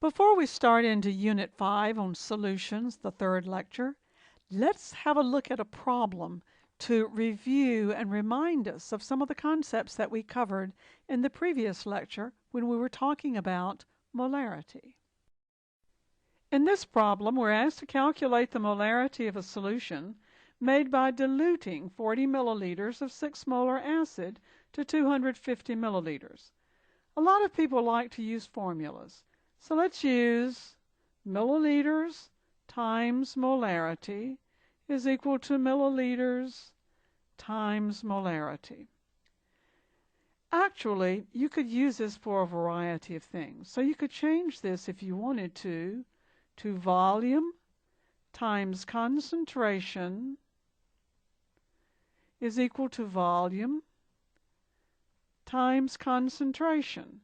Before we start into Unit 5 on solutions, the third lecture, let's have a look at a problem to review and remind us of some of the concepts that we covered in the previous lecture when we were talking about molarity. In this problem, we're asked to calculate the molarity of a solution made by diluting 40 milliliters of 6 molar acid to 250 milliliters. A lot of people like to use formulas. So let's use milliliters times molarity is equal to milliliters times molarity. Actually, you could use this for a variety of things. So you could change this if you wanted to volume times concentration is equal to volume times concentration.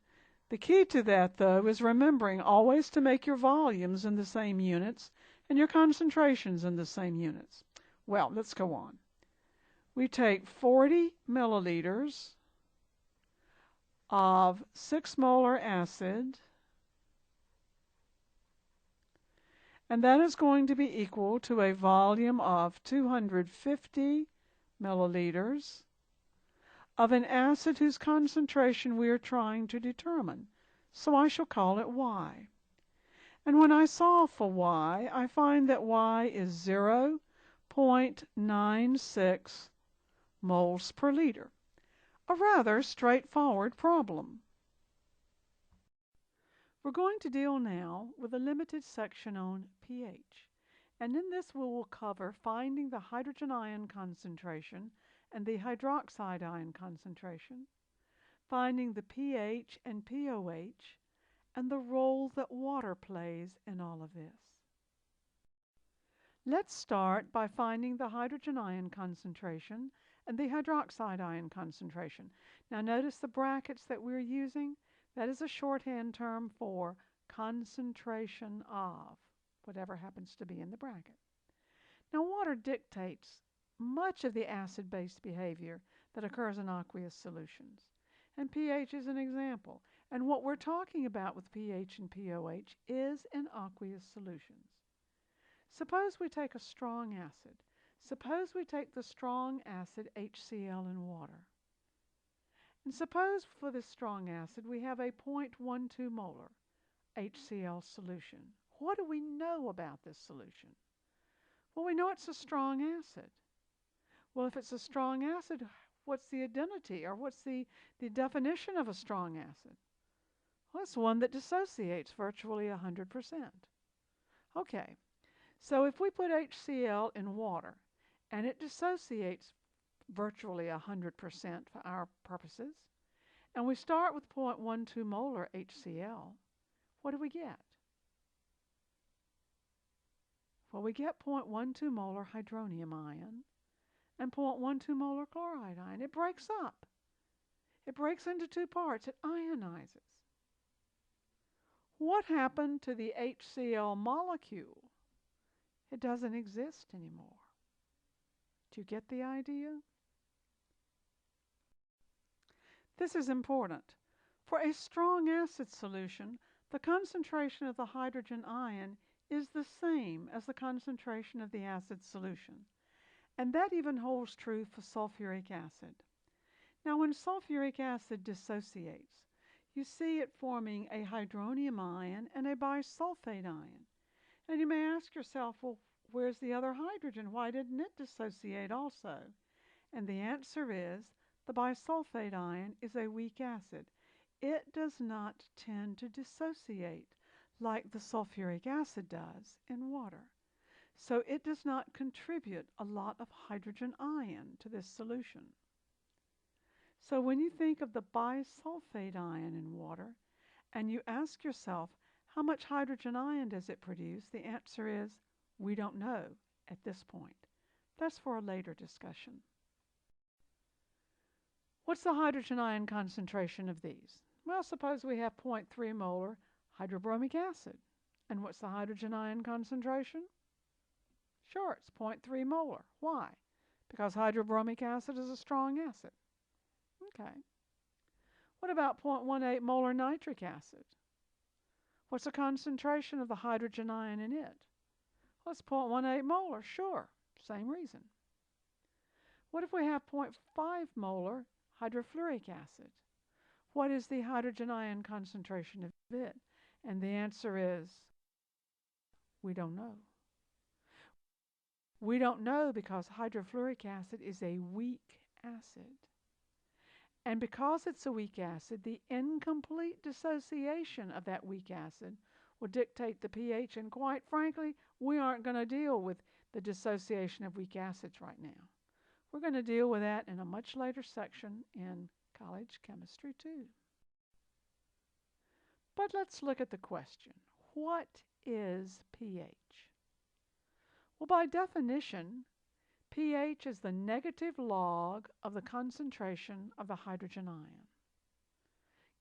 The key to that, though, is remembering always to make your volumes in the same units and your concentrations in the same units. Well, let's go on. We take 40 milliliters of 6 molar acid, and that is going to be equal to a volume of 250 milliliters of an acid whose concentration we are trying to determine, so I shall call it Y. And when I solve for Y, I find that Y is 0.96 moles per liter. A rather straightforward problem. We're going to deal now with a limited section on pH, and in this we will cover finding the hydrogen ion concentration and the hydroxide ion concentration, finding the pH and pOH, and the role that water plays in all of this. Let's start by finding the hydrogen ion concentration and the hydroxide ion concentration. Now notice the brackets that we're using. That is a shorthand term for concentration of, whatever happens to be in the bracket. Now water dictates much of the acid-base behavior that occurs in aqueous solutions. And pH is an example. And what we're talking about with pH and pOH is in aqueous solutions. Suppose we take a strong acid. Suppose we take the strong acid HCl in water. And suppose for this strong acid we have a 0.12 molar HCl solution. What do we know about this solution? Well, we know it's a strong acid. Well, if it's a strong acid, what's the identity, or what's the definition of a strong acid? Well, it's one that dissociates virtually 100%. Okay, so if we put HCl in water and it dissociates virtually 100% for our purposes, and we start with 0.12 molar HCl, what do we get? Well, we get 0.12 molar hydronium ion and 0.12 molar chloride ion. It breaks up. It breaks into two parts. It ionizes. What happened to the HCl molecule? It doesn't exist anymore. Do you get the idea? This is important. For a strong acid solution, the concentration of the hydrogen ion is the same as the concentration of the acid solution. And that even holds true for sulfuric acid. Now, when sulfuric acid dissociates, you see it forming a hydronium ion and a bisulfate ion. And you may ask yourself, well, where's the other hydrogen? Why didn't it dissociate also? And the answer is the bisulfate ion is a weak acid. It does not tend to dissociate like the sulfuric acid does in water. So it does not contribute a lot of hydrogen ion to this solution. So when you think of the bisulfate ion in water and you ask yourself, how much hydrogen ion does it produce? The answer is, we don't know at this point. That's for a later discussion. What's the hydrogen ion concentration of these? Well, suppose we have 0.3 molar hydrobromic acid. And what's the hydrogen ion concentration? Sure, it's 0.3 molar. Why? Because hydrobromic acid is a strong acid. Okay. What about 0.18 molar nitric acid? What's the concentration of the hydrogen ion in it? Well, it's 0.18 molar, sure, same reason. What if we have 0.5 molar hydrofluoric acid? What is the hydrogen ion concentration of it? And the answer is, we don't know. We don't know because hydrofluoric acid is a weak acid. And because it's a weak acid, the incomplete dissociation of that weak acid will dictate the pH. And quite frankly, we aren't going to deal with the dissociation of weak acids right now. We're going to deal with that in a much later section in college chemistry too. But let's look at the question. What is pH? Well, by definition, pH is the negative log of the concentration of the hydrogen ion.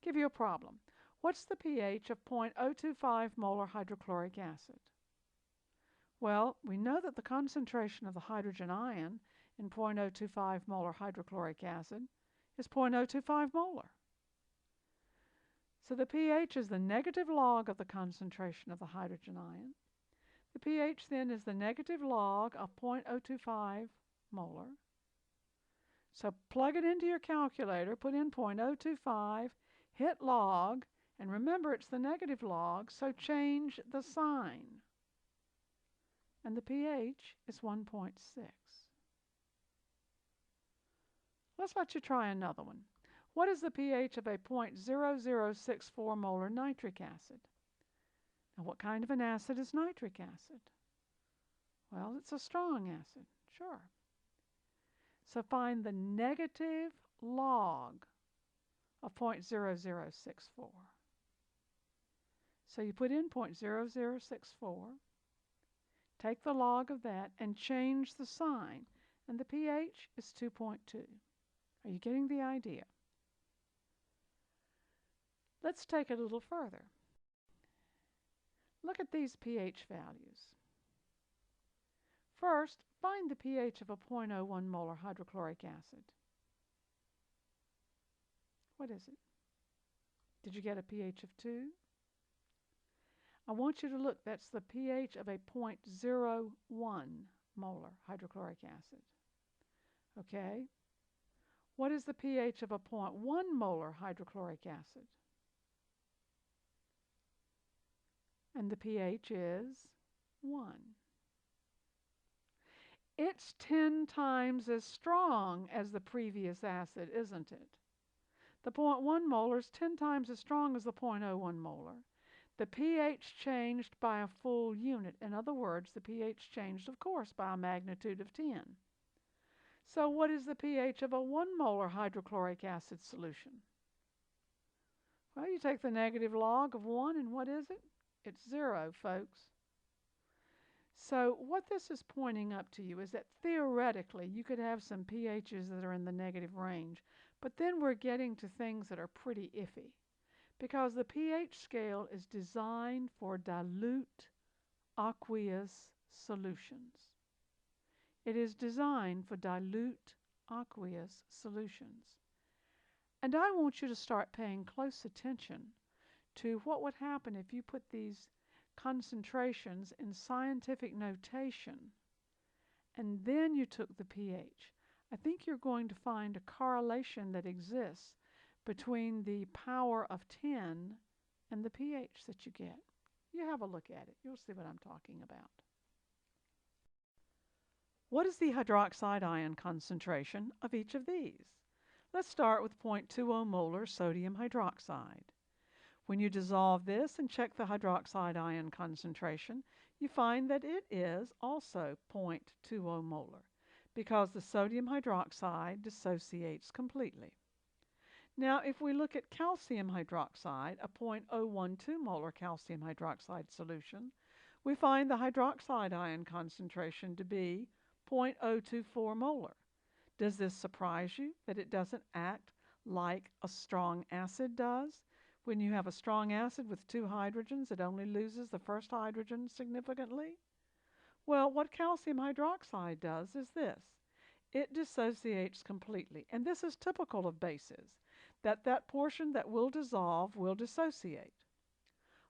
Give you a problem. What's the pH of 0.025 molar hydrochloric acid? Well, we know that the concentration of the hydrogen ion in 0.025 molar hydrochloric acid is 0.025 molar. So the pH is the negative log of the concentration of the hydrogen ion. The pH then is the negative log of 0.025 molar. So plug it into your calculator, put in 0.025, hit log, and remember it's the negative log, so change the sign. And the pH is 1.6. Let's let you try another one. What is the pH of a 0.0064 molar nitric acid? Now, what kind of an acid is nitric acid? Well, it's a strong acid, sure. So find the negative log of 0.0064. So you put in 0.0064, take the log of that, and change the sign, and the pH is 2.2. Are you getting the idea? Let's take it a little further. Look at these pH values. First, find the pH of a 0.01 molar hydrochloric acid. What is it? Did you get a pH of 2? I want you to look. That's the pH of a 0.01 molar hydrochloric acid. Okay? What is the pH of a 0.1 molar hydrochloric acid? And the pH is 1. It's 10 times as strong as the previous acid, isn't it? The 0.1 molar is 10 times as strong as the 0.01 molar. The pH changed by a full unit. In other words, the pH changed, of course, by a magnitude of 10. So what is the pH of a 1 molar hydrochloric acid solution? Well, you take the negative log of 1, and what is it? It's 0, folks. So what this is pointing up to you is that theoretically you could have some pHs that are in the negative range, but then we're getting to things that are pretty iffy because the pH scale is designed for dilute aqueous solutions. It is designed for dilute aqueous solutions. And I want you to start paying close attention to what would happen if you put these concentrations in scientific notation and then you took the pH. I think you're going to find a correlation that exists between the power of 10 and the pH that you get. You have a look at it. You'll see what I'm talking about. What is the hydroxide ion concentration of each of these? Let's start with 0.20 molar sodium hydroxide. When you dissolve this and check the hydroxide ion concentration, you find that it is also 0.20 molar because the sodium hydroxide dissociates completely. Now, if we look at calcium hydroxide, a 0.012 molar calcium hydroxide solution, we find the hydroxide ion concentration to be 0.024 molar. Does this surprise you that it doesn't act like a strong acid does? When you have a strong acid with 2 hydrogens, it only loses the first hydrogen significantly? Well, what calcium hydroxide does is this. It dissociates completely. And this is typical of bases, that portion that will dissolve will dissociate.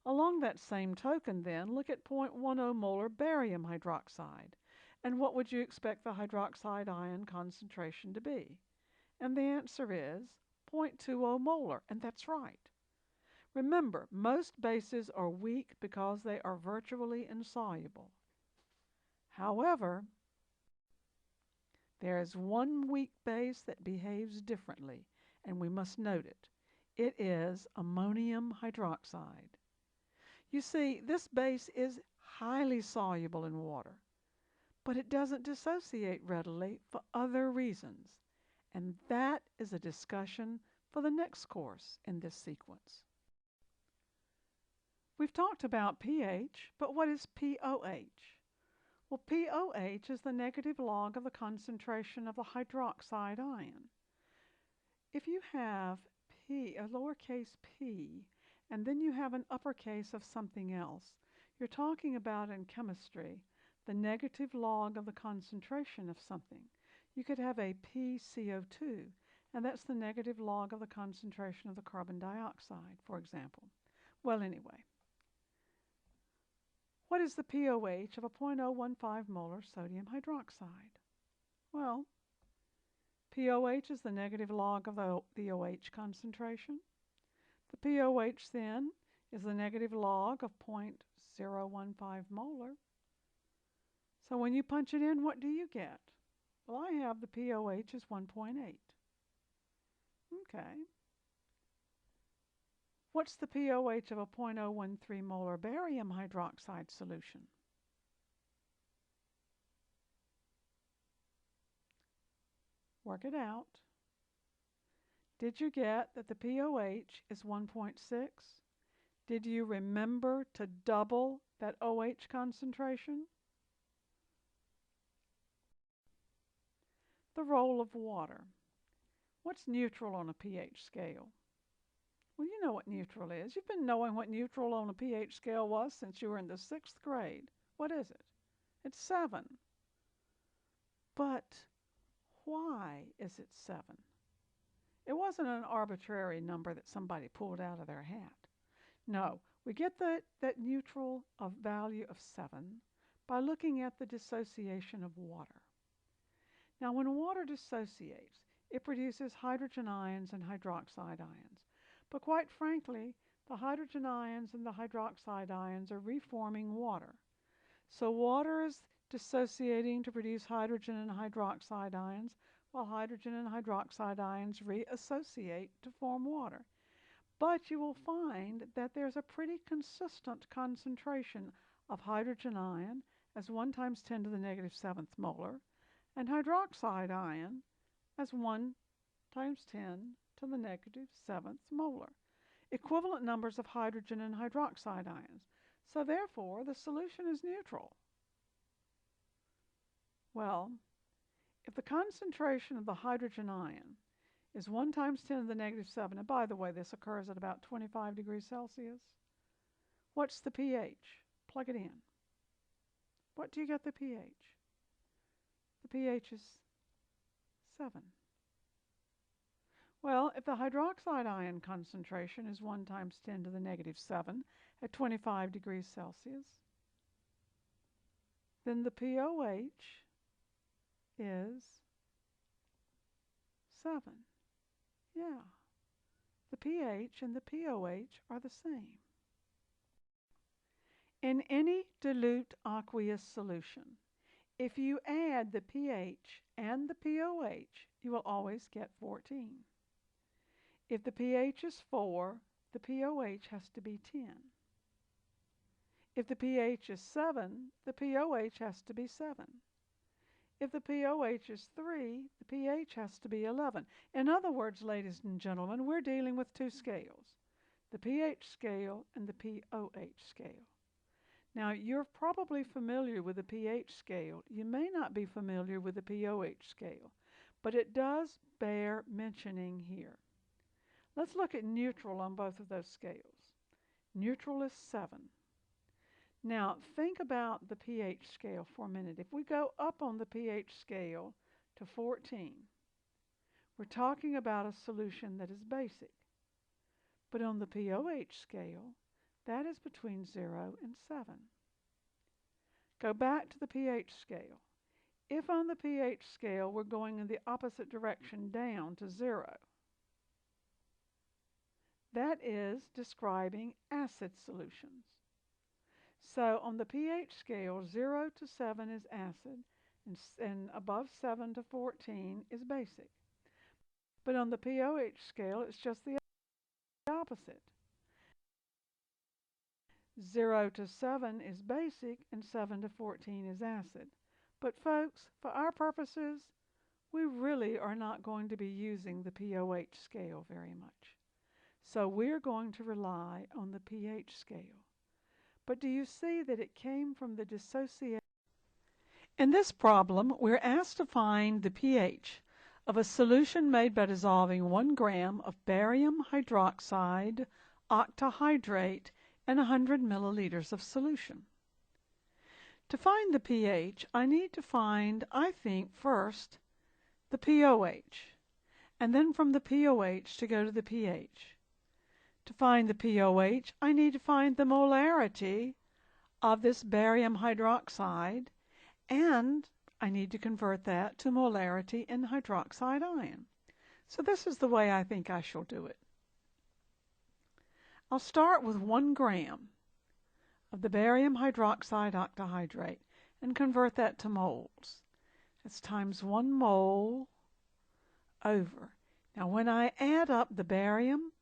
Along that same token, then, look at 0.10 molar barium hydroxide. And what would you expect the hydroxide ion concentration to be? And the answer is 0.20 molar, and that's right. Remember, most bases are weak because they are virtually insoluble. However, there is one weak base that behaves differently, and we must note it. It is ammonium hydroxide. You see, this base is highly soluble in water, but it doesn't dissociate readily for other reasons, and that is a discussion for the next course in this sequence. We've talked about pH, but what is pOH? Well, pOH is the negative log of the concentration of the hydroxide ion. If you have P, a lowercase p, and then you have an uppercase of something else, you're talking about in chemistry the negative log of the concentration of something. You could have a pCO2, and that's the negative log of the concentration of the carbon dioxide, for example. Well, anyway, what is the pOH of a 0.015 molar sodium hydroxide? Well, pOH is the negative log of the OH concentration. The pOH then is the negative log of 0.015 molar. So when you punch it in, what do you get? Well, I have the pOH is 1.8. Okay. What's the pOH of a 0.013 molar barium hydroxide solution? Work it out. Did you get that the pOH is 1.6? Did you remember to double that OH concentration? The role of water. What's neutral on a pH scale? Well, you know what neutral is. You've been knowing what neutral on a pH scale was since you were in the 6th grade. What is it? It's 7. But why is it 7? It wasn't an arbitrary number that somebody pulled out of their hat. No, we get that neutral value of 7 by looking at the dissociation of water. Now, when water dissociates, it produces hydrogen ions and hydroxide ions. But quite frankly, the hydrogen ions and the hydroxide ions are reforming water. So water is dissociating to produce hydrogen and hydroxide ions, while hydrogen and hydroxide ions reassociate to form water. But you will find that there's a pretty consistent concentration of hydrogen ion as 1 times 10 to the negative 7th molar, and hydroxide ion as 1 times 10 to the negative 7th molar. Equivalent numbers of hydrogen and hydroxide ions. So therefore, the solution is neutral. Well, if the concentration of the hydrogen ion is 1 times 10 to the negative 7, and by the way, this occurs at about 25 degrees Celsius, what's the pH? Plug it in. What do you get the pH? The pH is 7. Well, if the hydroxide ion concentration is 1 times 10 to the negative 7 at 25 degrees Celsius, then the pOH is 7. Yeah, the pH and the pOH are the same. In any dilute aqueous solution, if you add the pH and the pOH, you will always get 14. If the pH is 4, the pOH has to be 10. If the pH is 7, the pOH has to be 7. If the pOH is 3, the pH has to be 11. In other words, ladies and gentlemen, we're dealing with 2 scales, the pH scale and the pOH scale. Now, you're probably familiar with the pH scale. You may not be familiar with the pOH scale, but it does bear mentioning here. Let's look at neutral on both of those scales. Neutral is 7. Now, think about the pH scale for a minute. If we go up on the pH scale to 14, we're talking about a solution that is basic. But on the pOH scale, That is between 0 and 7. Go back to the pH scale. If on the pH scale we're going in the opposite direction down to 0, that is describing acid solutions. So on the pH scale, 0 to 7 is acid, and above 7 to 14 is basic. But on the pOH scale, it's just the opposite. 0 to 7 is basic, and 7 to 14 is acid. But folks, for our purposes, we really are not going to be using the pOH scale very much. So we're going to rely on the pH scale. But do you see that it came from the dissociation? In this problem, we're asked to find the pH of a solution made by dissolving 1 gram of barium hydroxide octahydrate in 100 milliliters of solution. To find the pH, I need to find, I think, first the pOH, and then from the pOH to go to the pH. To find the pOH, I need to find the molarity of this barium hydroxide, and I need to convert that to molarity in hydroxide ion. So this is the way I think I shall do it. I'll start with 1 gram of the barium hydroxide octahydrate and convert that to moles. That's times 1 mole over. Now when I add up the barium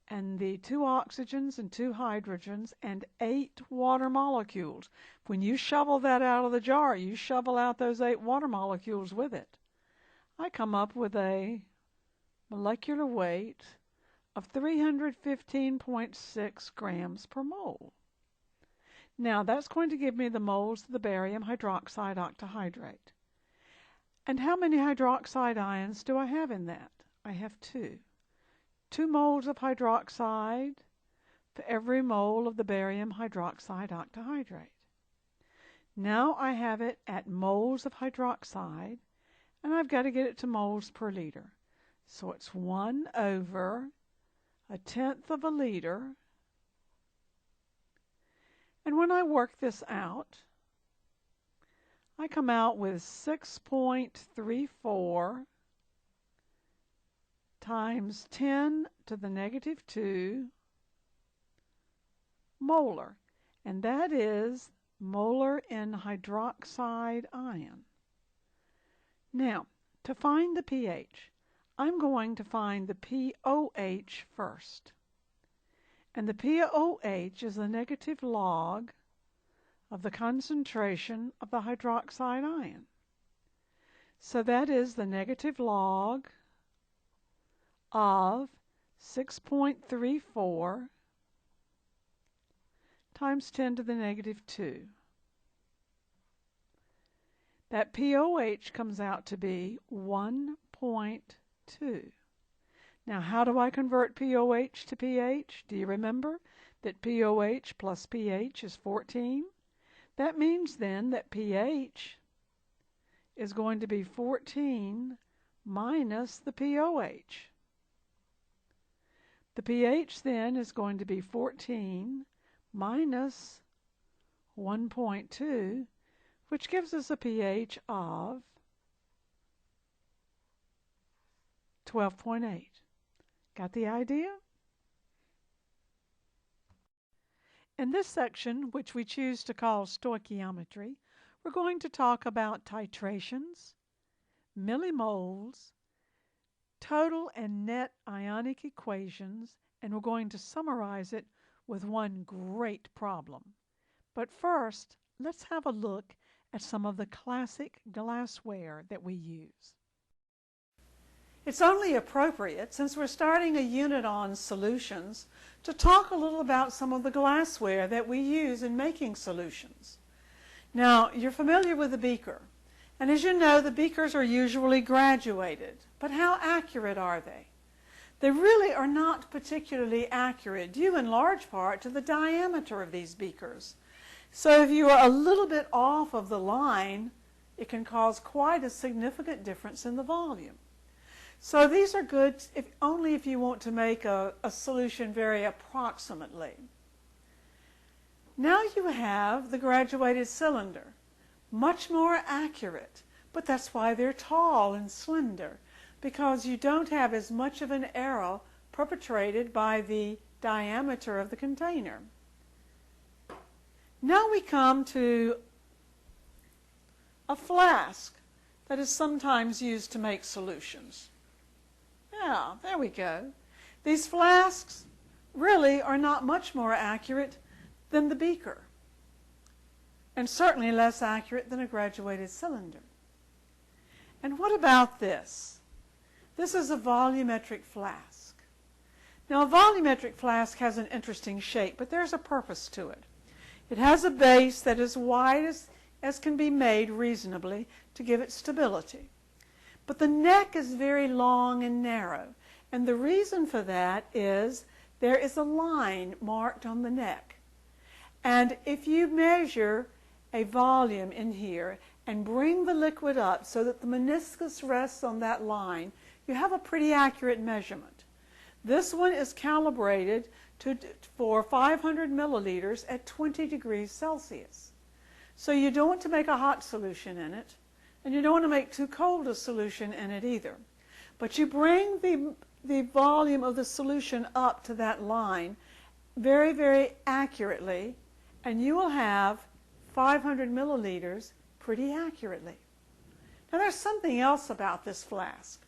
and the 2 oxygens and 2 hydrogens and 8 water molecules, when you shovel that out of the jar, you shovel out those 8 water molecules with it. I come up with a molecular weight of 315.6 grams per mole. Now that's going to give me the moles of the barium hydroxide octahydrate. And how many hydroxide ions do I have in that? I have 2. 2 moles of hydroxide for every mole of the barium hydroxide octahydrate. Now I have it at moles of hydroxide, and I've got to get it to moles per liter. So it's 1 over 1/10 of a liter. And when I work this out, I come out with 6.34 times 10 to the negative 2 molar, and that is molar in hydroxide ion. Now, to find the pH, I'm going to find the pOH first. And the pOH is the negative log of the concentration of the hydroxide ion. So that is the negative log of 6.34 times 10 to the negative 2. That pOH comes out to be 1.2. Now, how do I convert pOH to pH? Do you remember that pOH plus pH is 14? That means then that pH is going to be 14 minus the pOH. The pH then is going to be 14 minus 1.2, which gives us a pH of 12.8. Got the idea? In this section, which we choose to call stoichiometry, we're going to talk about titrations, millimoles, total and net ionic equations, and we're going to summarize it with one great problem. But first, let's have a look at some of the classic glassware that we use. It's only appropriate, since we're starting a unit on solutions, to talk a little about some of the glassware that we use in making solutions. Now, you're familiar with the beaker, and as you know, the beakers are usually graduated. But how accurate are they? They really are not particularly accurate, due in large part to the diameter of these beakers. So if you are a little bit off of the line, it can cause quite a significant difference in the volume. So these are good only if you want to make a solution very approximately. Now you have the graduated cylinder, much more accurate, but that's why they're tall and slender, because you don't have as much of an error perpetrated by the diameter of the container. Now we come to a flask that is sometimes used to make solutions. Yeah, there we go. These flasks really are not much more accurate than the beaker, and certainly less accurate than a graduated cylinder. And what about this? This is a volumetric flask. Now, a volumetric flask has an interesting shape, but there's a purpose to it. It has a base that is wide as can be made reasonably to give it stability. But the neck is very long and narrow, and the reason for that is there is a line marked on the neck. And if you measure a volume in here and bring the liquid up so that the meniscus rests on that line, you have a pretty accurate measurement. This one is calibrated for 500 milliliters at 20 degrees Celsius. So you don't want to make a hot solution in it, and you don't want to make too cold a solution in it either. But you bring the volume of the solution up to that line very, very accurately, and you will have 500 milliliters pretty accurately. Now there's something else about this flask.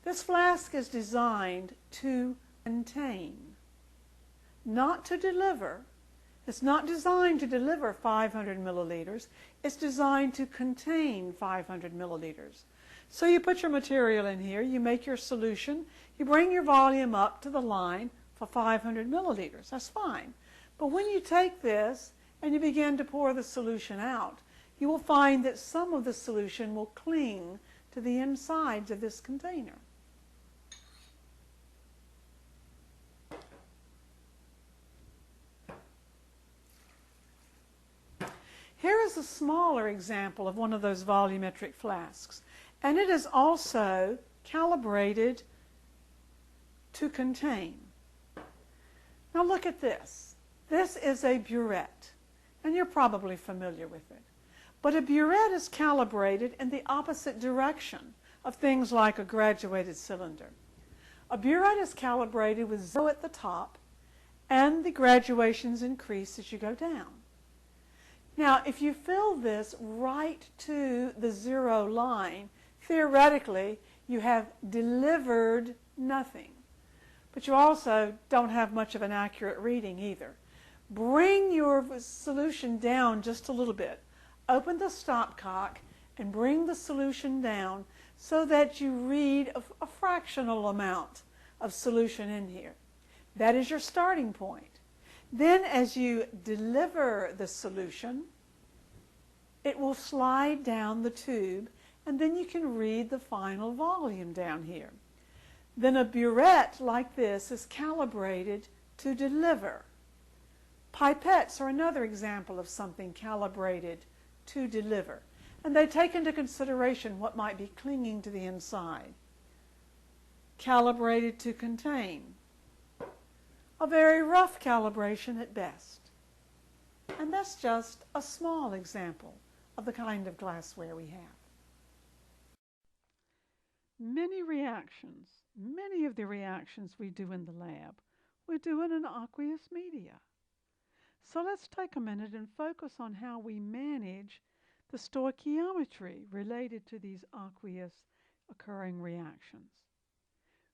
This flask is designed to contain, not to deliver. It's not designed to deliver 500 milliliters. It's designed to contain 500 milliliters. So you put your material in here, you make your solution, you bring your volume up to the line for 500 milliliters. That's fine. But when you take this and you begin to pour the solution out, you will find that some of the solution will cling to the insides of this container. Here is a smaller example of one of those volumetric flasks, and it is also calibrated to contain. Now look at this. This is a burette, and you're probably familiar with it. But a burette is calibrated in the opposite direction of things like a graduated cylinder. A burette is calibrated with 0 at the top, and the graduations increase as you go down. Now, if you fill this right to the 0 line, theoretically, you have delivered nothing. But you also don't have much of an accurate reading either. Bring your solution down just a little bit. Open the stopcock and bring the solution down so that you read a fractional amount of solution in here. That is your starting point. Then as you deliver the solution, it will slide down the tube, and then you can read the final volume down here. Then a burette like this is calibrated to deliver. Pipettes are another example of something calibrated to deliver, and they take into consideration what might be clinging to the inside. Calibrated to contain. A very rough calibration at best. And that's just a small example of the kind of glassware we have. Many of the reactions we do in the lab, we do in an aqueous media. So let's take a minute and focus on how we manage the stoichiometry related to these aqueous occurring reactions.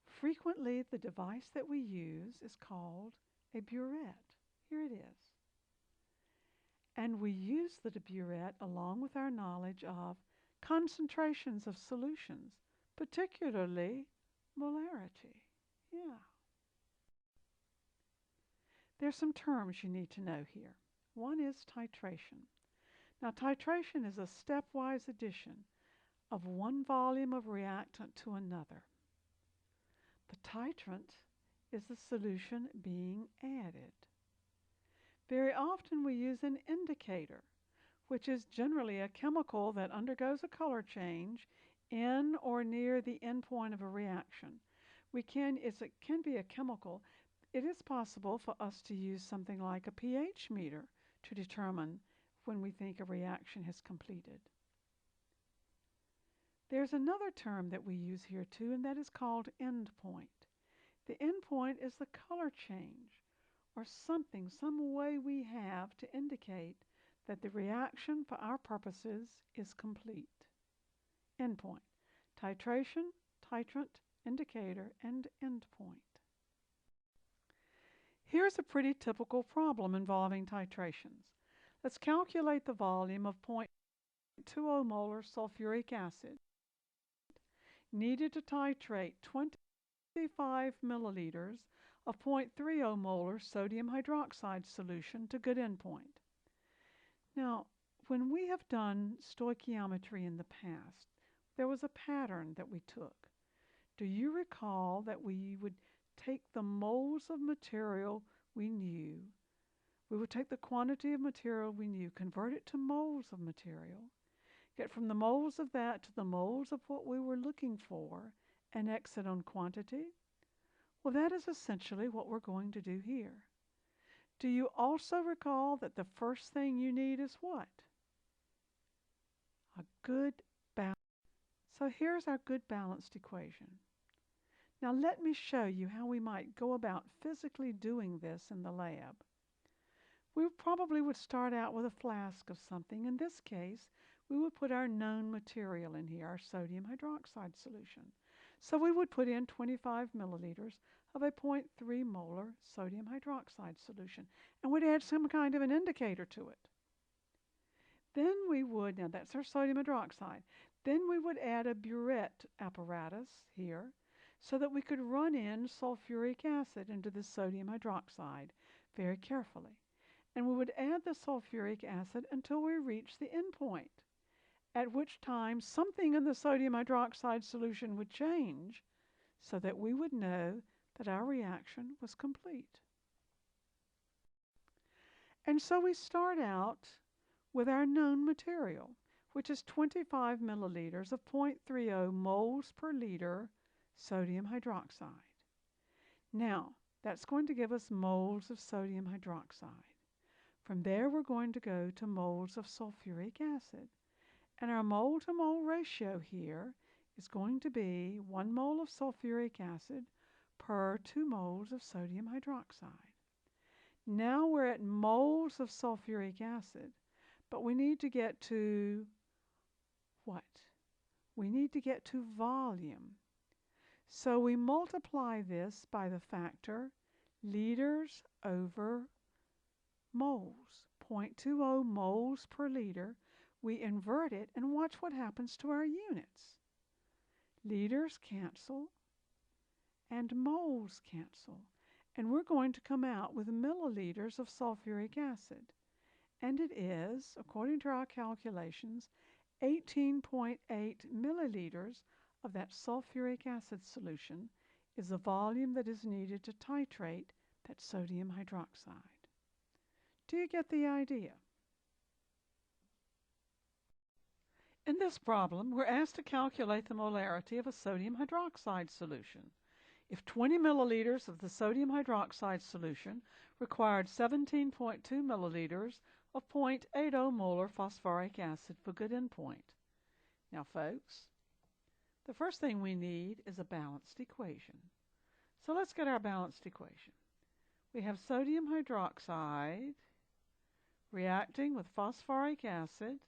Frequently, the device that we use is called a burette. Here it is. And we use the burette along with our knowledge of concentrations of solutions, particularly molarity. Yeah. There's some terms you need to know here. One is titration. Now, titration is a stepwise addition of one volume of reactant to another. The titrant is the solution being added. Very often we use an indicator, which is generally a chemical that undergoes a color change in or near the endpoint of a reaction. It can be a chemical. It is possible for us to use something like a pH meter to determine when we think a reaction has completed. There's another term that we use here too, and that is called endpoint. The endpoint is the color change, or something, some way we have to indicate that the reaction for our purposes is complete. Endpoint: titration, titrant, indicator, and endpoint. Here's a pretty typical problem involving titrations. Let's calculate the volume of 0.20 molar sulfuric acid needed to titrate 25 milliliters of 0.30 molar sodium hydroxide solution to good endpoint. Now, when we have done stoichiometry in the past, there was a pattern that we took. Do you recall that we would take the moles of material we knew, we would take the quantity of material we knew, convert it to moles of material, get from the moles of that to the moles of what we were looking for, and exit on quantity? Well, that is essentially what we're going to do here. Do you also recall that the first thing you need is what? A good balance. So here's our good balanced equation. Now let me show you how we might go about physically doing this in the lab. We probably would start out with a flask of something. In this case, we would put our known material in here, our sodium hydroxide solution. So we would put in 25 milliliters of a 0.3 molar sodium hydroxide solution, and we'd add some kind of an indicator to it. Then we would, now that's our sodium hydroxide, then we would add a burette apparatus here so that we could run in sulfuric acid into the sodium hydroxide very carefully. And we would add the sulfuric acid until we reached the endpoint, at which time something in the sodium hydroxide solution would change so that we would know that our reaction was complete. And so we start out with our known material, which is 25 milliliters of 0.30 moles per liter sodium hydroxide. Now, that's going to give us moles of sodium hydroxide. From there, we're going to go to moles of sulfuric acid. And our mole to mole ratio here is going to be 1 mole of sulfuric acid per 2 moles of sodium hydroxide. Now we're at moles of sulfuric acid, but we need to get to what? We need to get to volume. So we multiply this by the factor liters over moles, 0.20 moles per liter. We invert it and watch what happens to our units. Liters cancel and moles cancel. And we're going to come out with milliliters of sulfuric acid. And it is, according to our calculations, 18.8 milliliters of that sulfuric acid solution is the volume that is needed to titrate that sodium hydroxide. Do you get the idea? In this problem, we're asked to calculate the molarity of a sodium hydroxide solution. If 20 milliliters of the sodium hydroxide solution required 17.2 milliliters of 0.80 molar phosphoric acid for good endpoint. Now, folks, the first thing we need is a balanced equation. So let's get our balanced equation. We have sodium hydroxide reacting with phosphoric acid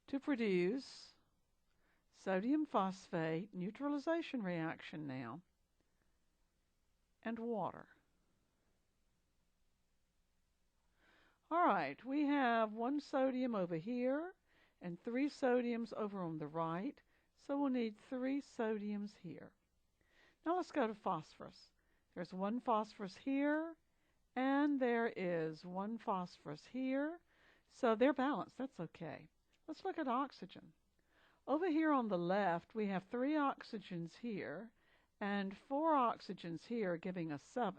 to produce sodium phosphate neutralization reaction now and water. All right, we have 1 sodium over here and 3 sodiums over on the right, so we'll need 3 sodiums here. Now let's go to phosphorus. There's 1 phosphorus here, and there is 1 phosphorus here, so they're balanced. That's okay. Let's look at oxygen. Over here on the left, we have 3 oxygens here and 4 oxygens here, giving us 7.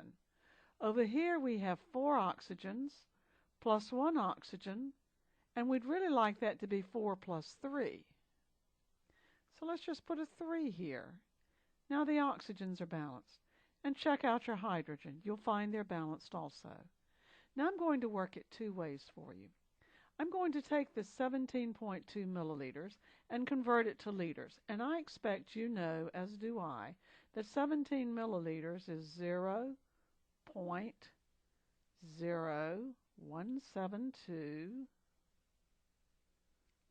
Over here, we have 4 oxygens plus 1 oxygen, and we'd really like that to be 4 plus 3. So let's just put a 3 here. Now the oxygens are balanced. and check out your hydrogen. You'll find they're balanced also. Now I'm going to work it two ways for you. I'm going to take this 17.2 milliliters and convert it to liters. And I expect you know, as do I, that 17 milliliters is 0.0172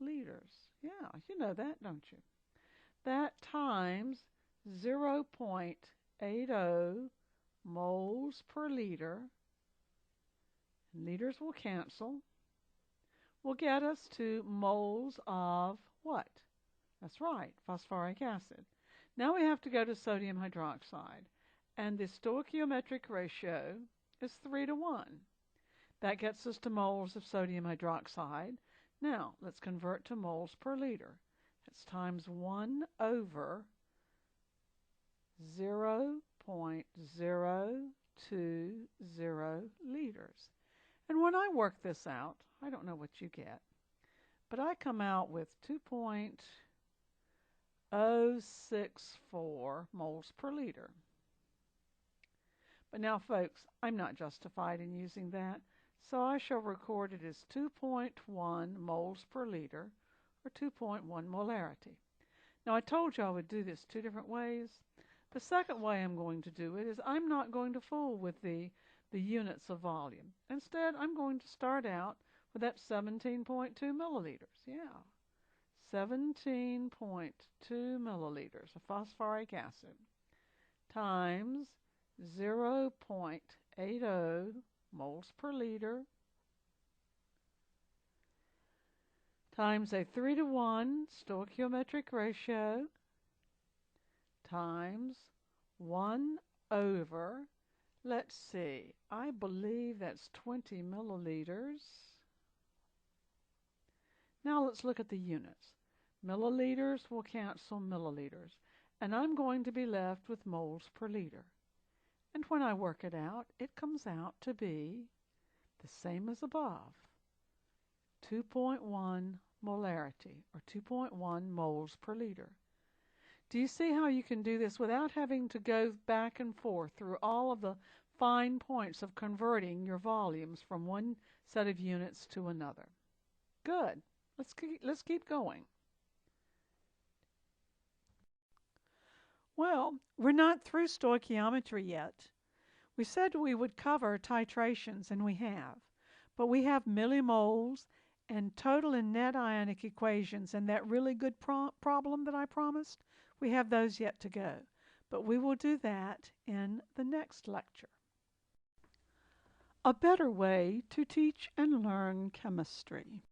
liters. Yeah, you know that, don't you? That times 0.80 moles per liter, and liters will cancel, will get us to moles of what? That's right, phosphoric acid. Now we have to go to sodium hydroxide, and the stoichiometric ratio is 3 to 1. That gets us to moles of sodium hydroxide. Now, let's convert to moles per liter. That's times 1 over 0.020 liters. And when I work this out, I don't know what you get, but I come out with 2.064 moles per liter. But now, folks, I'm not justified in using that, so I shall record it as 2.1 moles per liter, or 2.1 molarity. Now, I told you I would do this two different ways. The second way I'm going to do it is I'm not going to fool with the units of volume. Instead, I'm going to start out with that 17.2 milliliters. Yeah, 17.2 milliliters of phosphoric acid times 0.80 moles per liter times a 3 to 1 stoichiometric ratio times 1 over, let's see, I believe that's 20 milliliters. Now let's look at the units. Milliliters will cancel milliliters, and I'm going to be left with moles per liter. And when I work it out, it comes out to be the same as above, 2.1 molarity, or 2.1 moles per liter. Do you see how you can do this without having to go back and forth through all of the fine points of converting your volumes from one set of units to another? Good. Let's keep going. Well, we're not through stoichiometry yet. We said we would cover titrations, and we have. But we have millimoles and total and net ionic equations, and that really good problem that I promised, we have those yet to go. But we will do that in the next lecture. A better way to teach and learn chemistry.